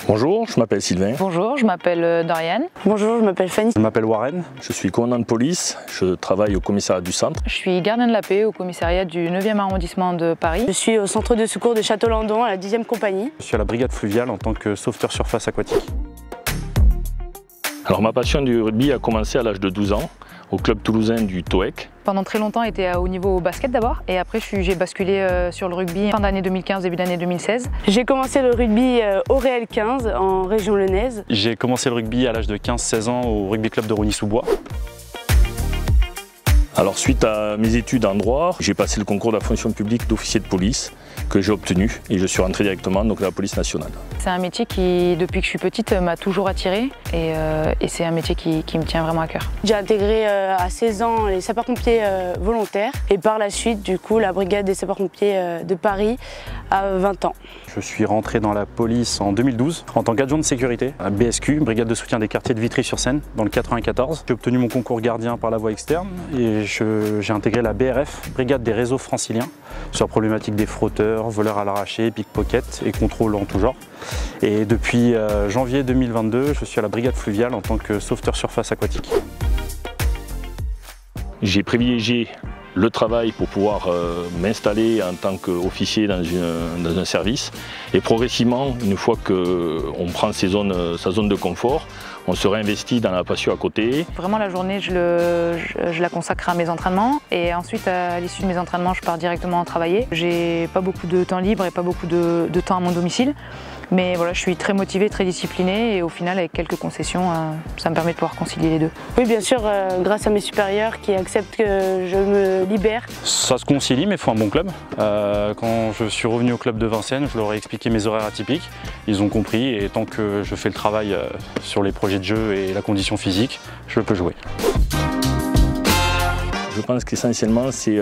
Bonjour, je m'appelle Sylvain. Bonjour, je m'appelle Doriane. Bonjour, je m'appelle Fanny. Je m'appelle Warren. Je suis commandant de police, je travaille au commissariat du centre. Je suis gardien de la paix au commissariat du 9e arrondissement de Paris. Je suis au centre de secours de Château-Landon à la 10e compagnie. Je suis à la brigade fluviale en tant que sauveteur surface aquatique. Alors ma passion du rugby a commencé à l'âge de 12 ans au club toulousain du TOEC. Pendant très longtemps, j'étais à haut niveau au basket d'abord et après j'ai basculé sur le rugby fin d'année 2015, début d'année 2016. J'ai commencé le rugby au Réel 15 en région lyonnaise. J'ai commencé le rugby à l'âge de 15-16 ans au rugby club de Rosny-sous-Bois. Alors suite à mes études en droit, j'ai passé le concours de la fonction publique d'officier de police que j'ai obtenu et je suis rentré directement donc, à la police nationale. C'est un métier qui, depuis que je suis petite, m'a toujours attirée et c'est un métier qui me tient vraiment à cœur. J'ai intégré à 16 ans les sapeurs-pompiers volontaires et par la suite du coup la brigade des sapeurs-pompiers de Paris à 20 ans. Je suis rentré dans la police en 2012 en tant qu'adjoint de sécurité à BSQ, brigade de soutien des quartiers de Vitry-sur-Seine dans le 94. J'ai obtenu mon concours gardien par la voie externe et j'ai intégré la BRF, brigade des réseaux franciliens, sur la problématique des frotteurs, voleurs à l'arraché, pickpocket et contrôle en tout genre. Et depuis janvier 2022, je suis à la brigade fluviale en tant que sauveteur surface aquatique. J'ai privilégié le travail pour pouvoir m'installer en tant qu'officier dans un service et progressivement, une fois qu'on prend sa zone de confort, on se réinvestit dans la passion à côté. Vraiment la journée, je la consacre à mes entraînements et ensuite à l'issue de mes entraînements, je pars directement travailler. J'ai pas beaucoup de temps libre et pas beaucoup de temps à mon domicile. Mais voilà, je suis très motivée, très disciplinée et au final, avec quelques concessions, ça me permet de pouvoir concilier les deux. Oui, bien sûr, grâce à mes supérieurs qui acceptent que je me libère. Ça se concilie, mais il faut un bon club. Quand je suis revenu au club de Vincennes, je leur ai expliqué mes horaires atypiques. Ils ont compris et tant que je fais le travail sur les projets de jeu et la condition physique, je peux jouer. Je pense qu'essentiellement c'est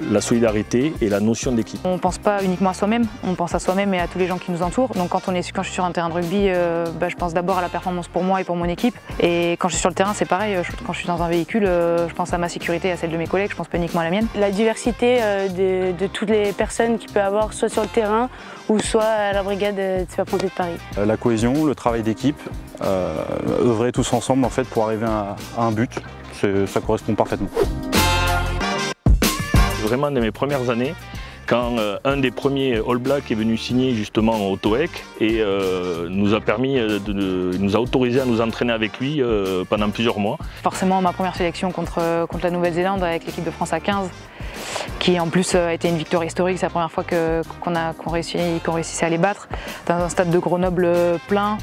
la solidarité et la notion d'équipe. On ne pense pas uniquement à soi-même, on pense à soi-même et à tous les gens qui nous entourent. Donc quand je suis sur un terrain de rugby, je pense d'abord à la performance pour moi et pour mon équipe. Et quand je suis sur le terrain, c'est pareil, quand je suis dans un véhicule, je pense à ma sécurité et à celle de mes collègues, je pense pas uniquement à la mienne. La diversité de toutes les personnes qu'il peut y avoir, soit sur le terrain ou soit à la brigade de sapeurs-pompiers de Paris. La cohésion, le travail d'équipe, œuvrer tous ensemble en fait, pour arriver à un but, ça correspond parfaitement. Vraiment dans mes premières années, quand un des premiers All Blacks est venu signer justement au TOEC et nous a autorisé à nous entraîner avec lui pendant plusieurs mois. Forcément ma première sélection contre la Nouvelle-Zélande avec l'équipe de France à 15, qui en plus a été une victoire historique, c'est la première fois qu'on réussissait à les battre dans un stade de Grenoble plein,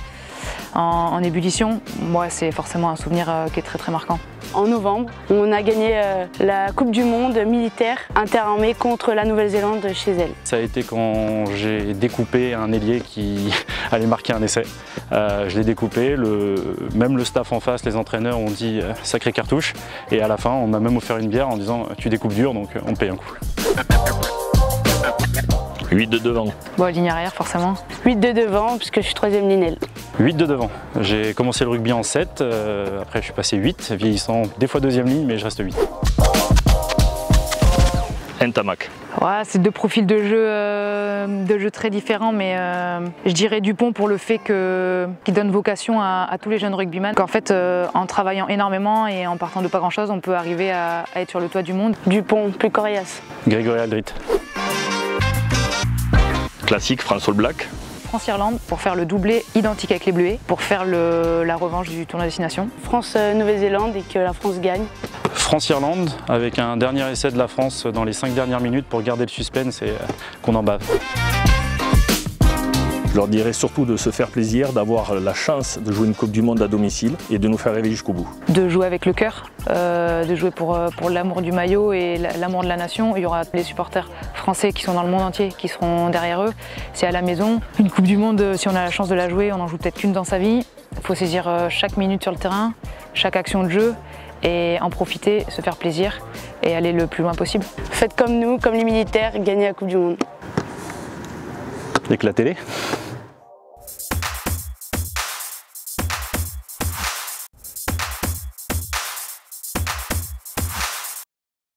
en ébullition. Moi, c'est forcément un souvenir qui est très très marquant. En novembre, on a gagné la Coupe du Monde militaire interarmée contre la Nouvelle-Zélande chez elle. Ça a été quand j'ai découpé un ailier qui allait marquer un essai. Je l'ai découpé, même le staff en face, les entraîneurs ont dit sacré cartouche. Et à la fin, on m'a même offert une bière en disant tu découpes dur, donc on te paye un coup. 8 de devant. Bon, ligne arrière forcément. 8 de devant puisque je suis 3e ligne. 8 de devant. J'ai commencé le rugby en 7, après je suis passé 8, vieillissant des fois 2e ligne, mais je reste 8. Ntamak. Ouais, c'est deux profils de jeu très différents, mais je dirais Dupont pour le fait qu'il donne vocation à tous les jeunes rugbyman. Qu'en fait, en travaillant énormément et en partant de pas grand-chose, on peut arriver à être sur le toit du monde. Dupont, plus coriace. Grégory Aldrit. Classique, France All Black. France-Irlande pour faire le doublé identique avec les Bleuets, pour faire la revanche du tournoi Destination. France-Nouvelle-Zélande et que la France gagne. France-Irlande avec un dernier essai de la France dans les 5 dernières minutes pour garder le suspense et qu'on en bave. Je leur dirais surtout de se faire plaisir, d'avoir la chance de jouer une Coupe du Monde à domicile et de nous faire rêver jusqu'au bout. De jouer avec le cœur, de jouer pour l'amour du maillot et l'amour de la nation. Il y aura les supporters français qui sont dans le monde entier, qui seront derrière eux. C'est à la maison. Une Coupe du Monde, si on a la chance de la jouer, on n'en joue peut-être qu'une dans sa vie. Il faut saisir chaque minute sur le terrain, chaque action de jeu et en profiter, se faire plaisir et aller le plus loin possible. Faites comme nous, comme les militaires, gagnez la Coupe du Monde. Éclatez-les.